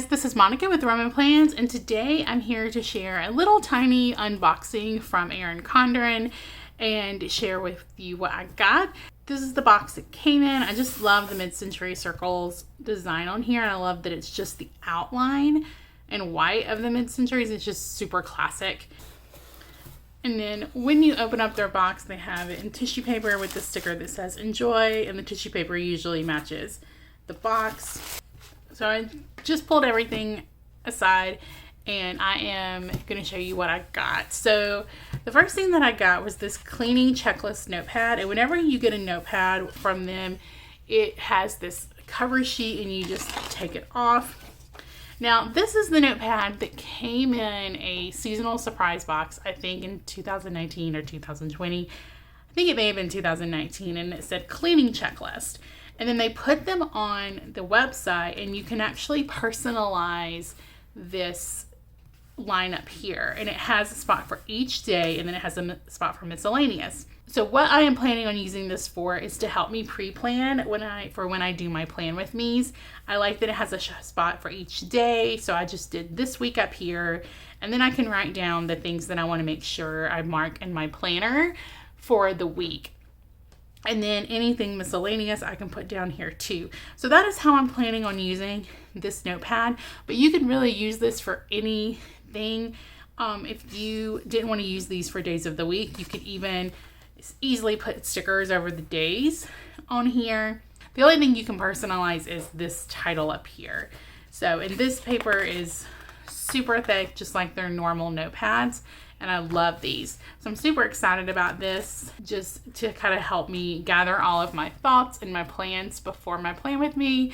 guys, this is Monica with romoplans, and today I'm here to share a little tiny unboxing from Erin Condren and share with you what I got. This is the box it came in. I just love the mid-century circles design on here, and I love that it's just the outline and white of the mid-centuries. It's just super classic. And then when you open up their box, they have it in tissue paper with the sticker that says enjoy, and the tissue paper usually matches the box. So I just pulled everything aside and I am going to show you what I got. So the first thing that I got was this cleaning checklist notepad, and whenever you get a notepad from them, it has this cover sheet and you just take it off. Now, this is the notepad that came in a seasonal surprise box, I think in 2019 or 2020. I think it may have been 2019, and it said cleaning checklist. And then they put them on the website, and you can actually personalize this line up here. And it has a spot for each day, and then it has a spot for miscellaneous. So what I am planning on using this for is to help me pre-plan when I do my plan with me's. I like that it has a spot for each day. So I just did this week up here, and then I can write down the things that I want to make sure I mark in my planner for the week. And then anything miscellaneous I can put down here too. So that is how I'm planning on using this notepad. But you can really use this for anything. If you didn't want to use these for days of the week, you could even easily put stickers over the days on here. The only thing you can personalize is this title up here. So, and this paper is super thick, just like their normal notepads, and I love these. So I'm super excited about this, just to kind of help me gather all of my thoughts and my plans before my plan with me,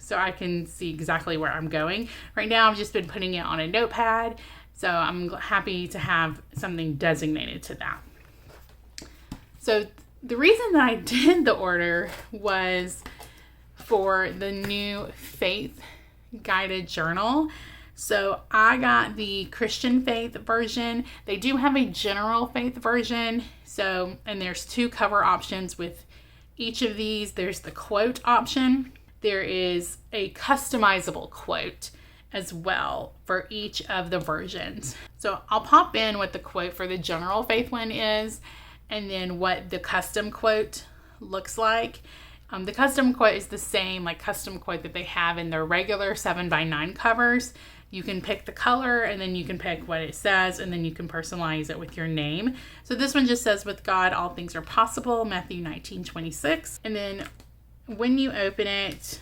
so I can see exactly where I'm going. Right now I've just been putting it on a notepad, so I'm happy to have something designated to that. So the reason that I did the order was for the new faith guided journal. So I got the Christian faith version. They do have a general faith version. So, and there's two cover options with each of these. There's the quote option. There is a customizable quote as well for each of the versions. So I'll pop in what the quote for the general faith one is, and then what the custom quote looks like. The custom quote is the same like custom quote that they have in their regular 7x9 covers. You can pick the color, and then you can pick what it says, and then you can personalize it with your name. So this one just says, with God, all things are possible, Matthew 19:26. And then when you open it,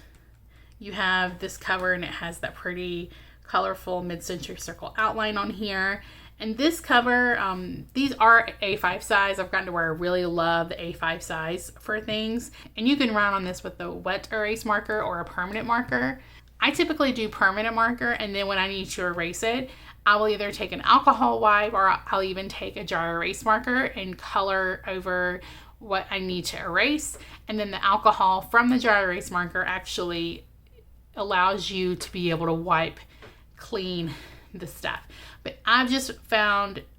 you have this cover, and it has that pretty colorful mid-century circle outline on here. And this cover, these are A5 size. I've gotten to where I really love the A5 size for things. And you can run on this with a wet erase marker or a permanent marker. I typically do permanent marker, and then when I need to erase it, I will either take an alcohol wipe, or I'll even take a dry erase marker and color over what I need to erase. And then the alcohol from the dry erase marker actually allows you to be able to wipe clean the stuff. But I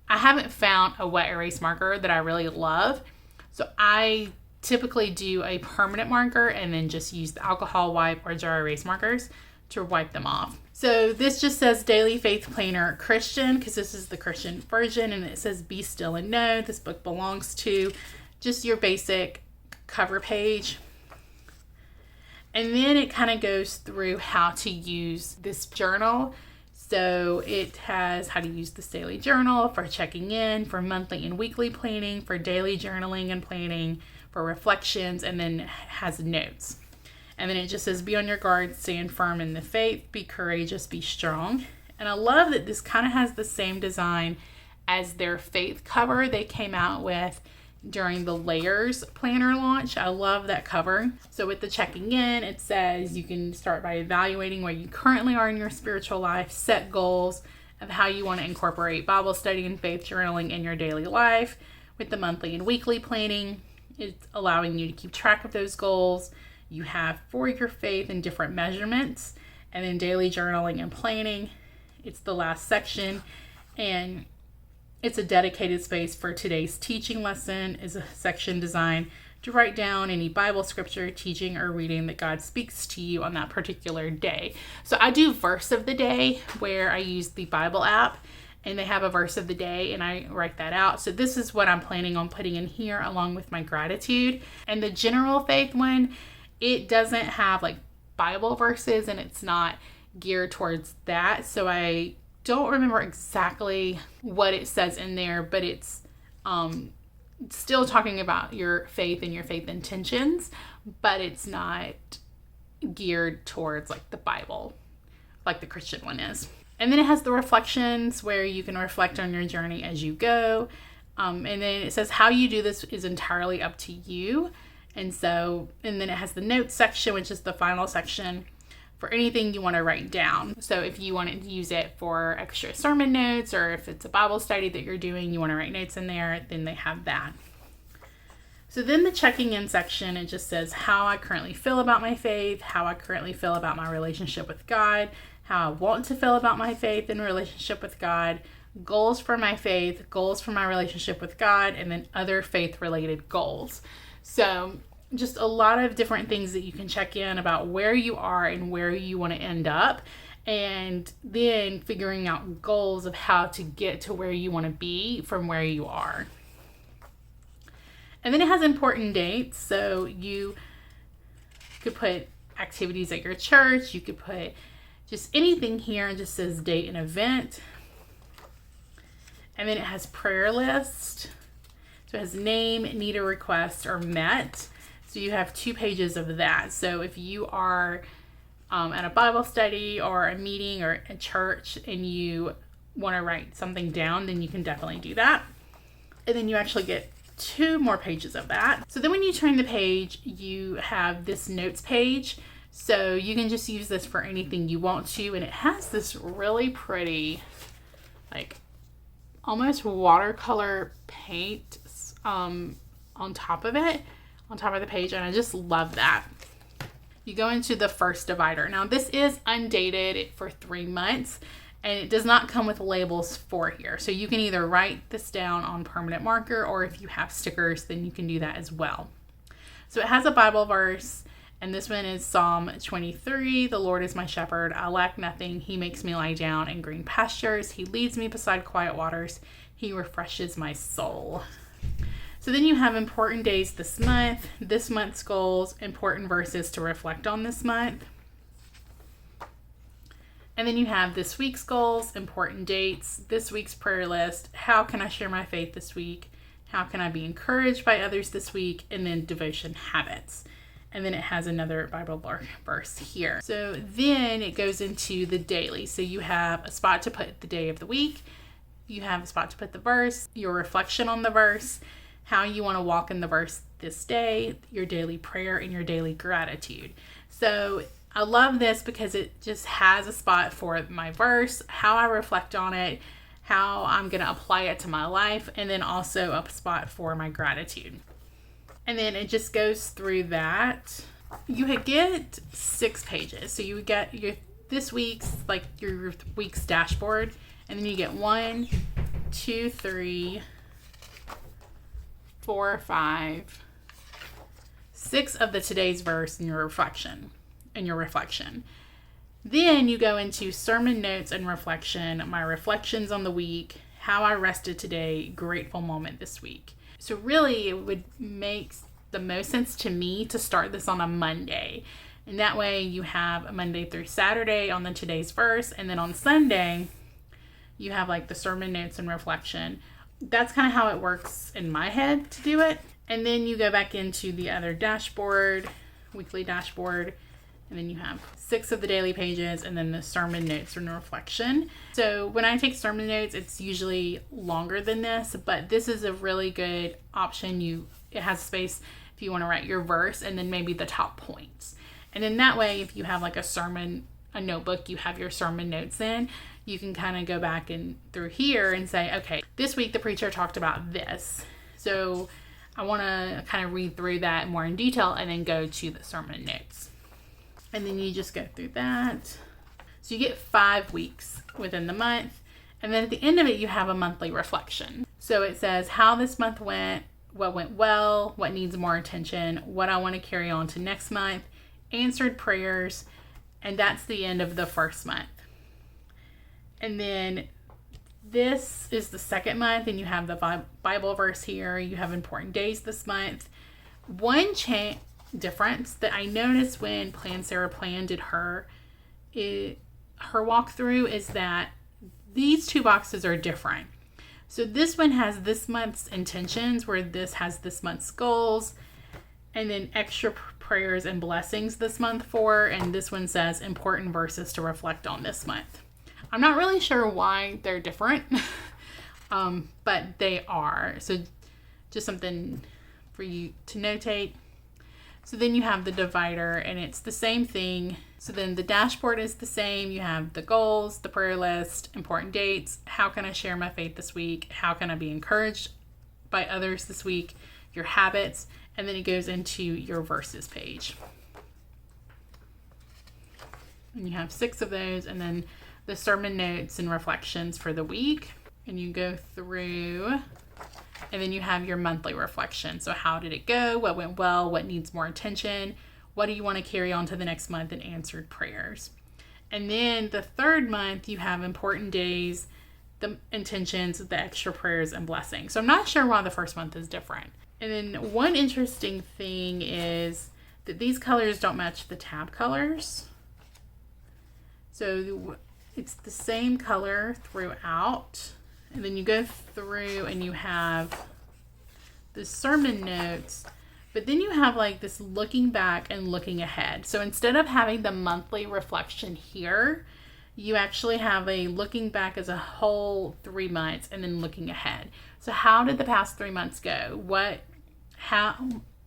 haven't found a wet erase marker that I really love. So I typically do a permanent marker and then just use the alcohol wipe or dry erase markers to wipe them off. So this just says Daily Faith Planner Christian, because this is the Christian version, and it says be still and know. This book belongs to just your basic cover page. And then it kind of goes through how to use this journal. So it has how to use this daily journal for checking in, for monthly and weekly planning, for daily journaling and planning, for reflections, and then has notes. And then it just says, be on your guard, stand firm in the faith, be courageous, be strong. And I love that this kind of has the same design as their faith cover they came out with during the Layers planner launch. I love that cover. So with the checking in, it says you can start by evaluating where you currently are in your spiritual life, set goals of how you want to incorporate Bible study and faith journaling in your daily life. With the monthly and weekly planning, it's allowing you to keep track of those goals. You have for your faith in different measurements, and then daily journaling and planning. It's the last section, and it's a dedicated space for today's teaching lesson is a section designed to write down any Bible scripture, teaching, or reading that God speaks to you on that particular day. So I do verse of the day, where I use the Bible app and they have a verse of the day and I write that out. So this is what I'm planning on putting in here along with my gratitude. And the general faith one, it doesn't have like Bible verses and it's not geared towards that. So I don't remember exactly what it says in there, but it's still talking about your faith and your faith intentions, but it's not geared towards like the Bible, like the Christian one is. And then it has the reflections where you can reflect on your journey as you go. And then it says how you do this is entirely up to you. And then it has the notes section, which is the final section for anything you want to write down. So if you want to use it for extra sermon notes, or if it's a Bible study that you're doing, you want to write notes in there, then they have that. So then the checking in section, it just says how I currently feel about my faith, how I currently feel about my relationship with God, how I want to feel about my faith and relationship with God, goals for my faith, goals for my relationship with God, and then other faith-related goals. So just a lot of different things that you can check in about where you are and where you want to end up, and then figuring out goals of how to get to where you want to be from where you are. And then it has important dates, so you could put activities at your church, you could put just anything here, and just says date and event. And then it has prayer list. So it has name, need a request, or met. So you have 2 pages of that. So if you are at a Bible study or a meeting or a church and you want to write something down, then you can definitely do that. And then you actually get 2 more pages of that. So then when you turn the page, you have this notes page. So you can just use this for anything you want to. And it has this really pretty, like almost watercolor paint on top of it, on top of the page. And I just love that. You go into the first divider. Now this is undated for 3 months. And it does not come with labels for here. So you can either write this down on permanent marker, or if you have stickers, then you can do that as well. So it has a Bible verse, and this one is Psalm 23. The Lord is my shepherd. I lack nothing. He makes me lie down in green pastures. He leads me beside quiet waters. He refreshes my soul. So then you have important days this month's goals, important verses to reflect on this month. And then you have this week's goals, important dates, this week's prayer list, how can I share my faith this week, how can I be encouraged by others this week, and then devotion habits. And then it has another Bible verse here. So then it goes into the daily. So you have a spot to put the day of the week, you have a spot to put the verse, your reflection on the verse, how you want to walk in the verse this day, your daily prayer, and your daily gratitude. So I love this because it just has a spot for my verse, how I reflect on it, how I'm going to apply it to my life, and then also a spot for my gratitude. And then it just goes through that. You get 6 pages. So you get your week's dashboard, and then you get 1, 2, 3, 4, 5, 6 of the today's verse in your reflection. Then you go into sermon notes and reflection, my reflections on the week, how I rested today, grateful moment this week. So really it would make the most sense to me to start this on a Monday. And that way you have a Monday through Saturday on the today's verse, and then on Sunday you have like the sermon notes and reflection. That's kind of how it works in my head to do it. And then you go back into the other dashboard, weekly dashboard, and then you have 6 of the daily pages and then the sermon notes and reflection. So when I take sermon notes, it's usually longer than this, but this is a really good option. It has space if you want to write your verse and then maybe the top points. And then that way, if you have like a notebook, you have your sermon notes in, you can kind of go back and through here and say, okay, this week the preacher talked about this. So I want to kind of read through that more in detail and then go to the sermon notes. And then you just go through that. So you get 5 weeks within the month. And then at the end of it, you have a monthly reflection. So it says how this month went, what went well, what needs more attention, what I want to carry on to next month, answered prayers, and that's the end of the first month. And then this is the second month, and you have the Bible verse here. You have important days this month. One difference that I noticed when Sarah Plan did her walkthrough is that these two boxes are different. So this one has this month's intentions, where this has this month's goals, and then extra prayers and blessings this month and this one says important verses to reflect on this month. I'm not really sure why they're different, but they are. So just something for you to notate. So then you have the divider, and it's the same thing. So then the dashboard is the same. You have the goals, the prayer list, important dates, how can I share my faith this week, how can I be encouraged by others this week, your habits, and then it goes into your verses page. And you have 6 of those, and then the sermon notes and reflections for the week. And you go through, and then you have your monthly reflection. So how did it go? What went well? What needs more attention? What do you want to carry on to the next month? And answered prayers. And then the third month, you have important days, the intentions, the extra prayers, and blessings. So I'm not sure why the first month is different. And then one interesting thing is that these colors don't match the tab colors. So it's the same color throughout. And then you go through and you have the sermon notes, but then you have like this looking back and looking ahead. So instead of having the monthly reflection here, you actually have a looking back as a whole 3 months and then looking ahead. So how did the past 3 months go? How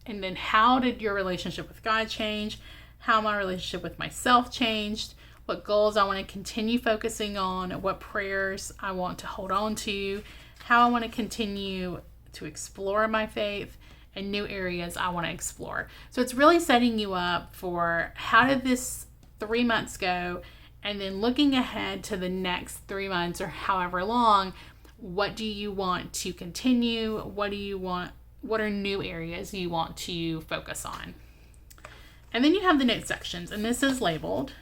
did your relationship with God change? How my relationship with myself changed? What goals I want to continue focusing on, what prayers I want to hold on to, how I want to continue to explore my faith, and new areas I want to explore. So it's really setting you up for how did this 3 months go, and then looking ahead to the next 3 months or however long, what do you want to continue? What are new areas you want to focus on? And then you have the note sections, and this is labeled.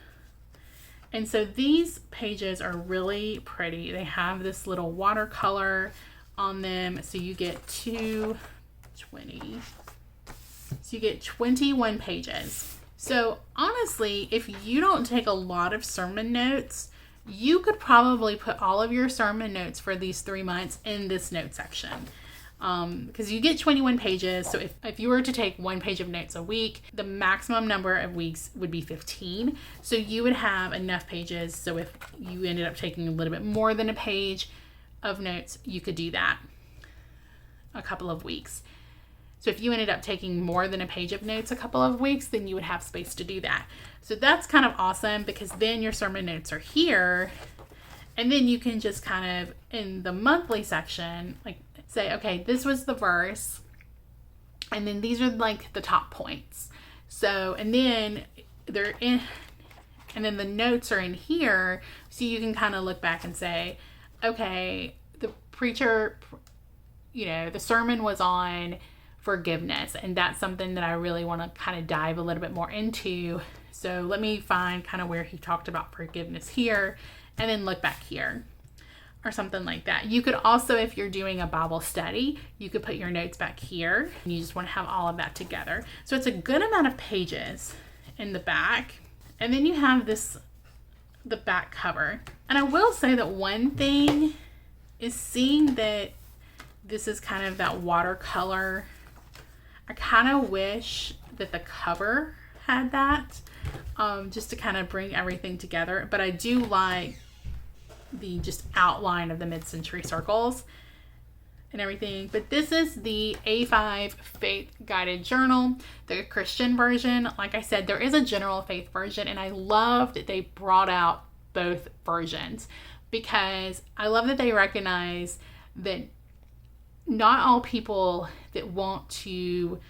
And so these pages are really pretty. They have this little watercolor on them. So you get 21 pages. So honestly, if you don't take a lot of sermon notes, you could probably put all of your sermon notes for these 3 months in this note section. Because you get 21 pages. So if you were to take 1 page of notes a week, the maximum number of weeks would be 15. So you would have enough pages. So if you ended up taking a little bit more than a page of notes, you could do that a couple of weeks. So if you ended up taking more than a page of notes a couple of weeks, then you would have space to do that. So that's kind of awesome, because then your sermon notes are here. And then you can just kind of, in the monthly section, like say, okay, this was the verse, and then these are like the top points. So, and then they're in, and then the notes are in here, so you can kind of look back and say, okay, the preacher, the sermon was on forgiveness, and that's something that I really want to kind of dive a little bit more into. So let me find kind of where he talked about forgiveness here, and then look back here, or something like that. You could also, if you're doing a Bible study, you could put your notes back here, and you just want to have all of that together. So it's a good amount of pages in the back. And then you have the back cover. And I will say that one thing is seeing that this is kind of that watercolor. I kind of wish that the cover had that, just to kind of bring everything together. But I do like the just outline of the mid-century circles and everything. But this is the A5 Faith Guided Journal, the Christian version. Like I said, there is a general faith version, and I love that they brought out both versions, because I love that they recognize that not all people that want to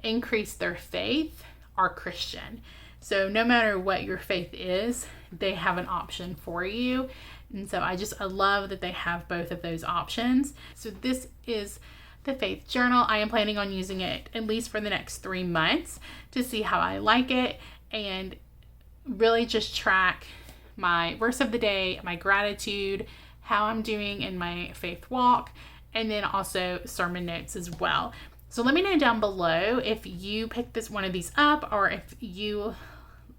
increase their faith are Christian. So no matter what your faith is, they have an option for you. And so I love that they have both of those options. So this is the Faith Journal. I am planning on using it at least for the next 3 months to see how I like it and really just track my verse of the day, my gratitude, how I'm doing in my faith walk, and then also sermon notes as well. So let me know down below if you pick one of these up, or if you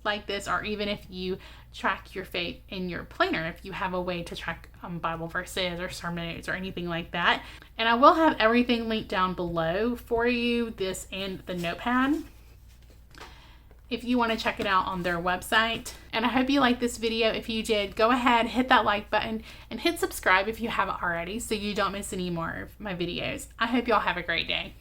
like this, or even if you track your faith in your planner, if you have a way to track Bible verses or sermon notes or anything like that. And I will have everything linked down below for you, this and the Notepad, if you want to check it out on their website. And I hope you liked this video. If you did, go ahead, hit that like button and hit subscribe if you haven't already, so you don't miss any more of my videos. I hope y'all have a great day.